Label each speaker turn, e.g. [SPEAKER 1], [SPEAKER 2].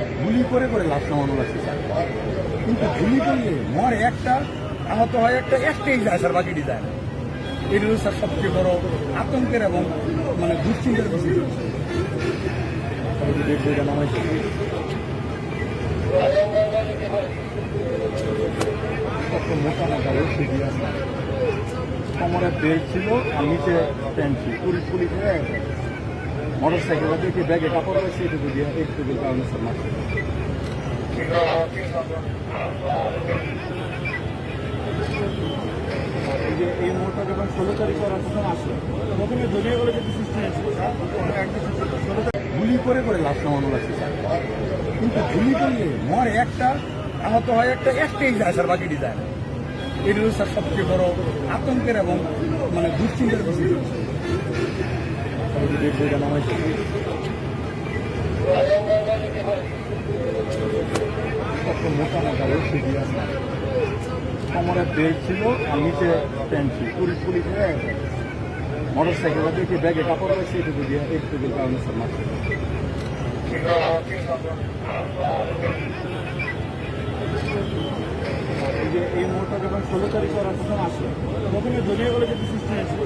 [SPEAKER 1] গুলি করে করে লাশ নামানো লাগছে স্যার, কিন্তু গুলি করলে মরে একটা, আহত হয় একটা, একটাই যায় স্যার, বাকিটি যায় না। এটি হচ্ছে স্যার সবচেয়ে বড় আতঙ্কের এবং মানে দুশ্চিন্তার বিষয়। নামাইছে কত মোটা মোটা সিঁড়ি আছে, কোমরে বেল্ট ছিল আর নিচে প্যান্ট ছিল, পুলিশ পুলিশ হয়ে গেছে। মোটর সাইকেলটা দেখে ব্যাগে কাপড় রয়েছে, এটুকু দিয়ে একটুকু কারণে স্যার মারছে। এই যে এই মুহূর্তে যখন 16 তারিখ করার প্রথম আসলো, প্রথমে দলীয় বলে যেটি সৃষ্টি হয়েছিল গুলি করে করে লাশ নামানো লাগছে স্যার, কিন্তু গুলি করলে মরে একটা, আহত হয় একটা, একটাই যায় স্যার, বাকিটি যায় না। এটি হচ্ছে স্যার সবচেয়ে বড় আতঙ্কের এবং মানে দুশ্চিন্তার বিষয়। নামাইছে কত মোটা মোটা সিঁড়ি আছে, কোমরে বেল্ট ছিল আর নিচে প্যান্ট ছিল, পুলিশ পুলিশ হয়ে গেছে। মোটর সাইকেলটা দেখে ব্যাগে কাপড় রয়েছে, এটুকু দিয়ে একটুকু কারণে স্যার মারছে। এই যে এই মুহূর্তে যখন 16 তারিখ করার প্রথম আসলো, প্রথমে দলীয় বলে যেটি সৃষ্টি হয়েছিল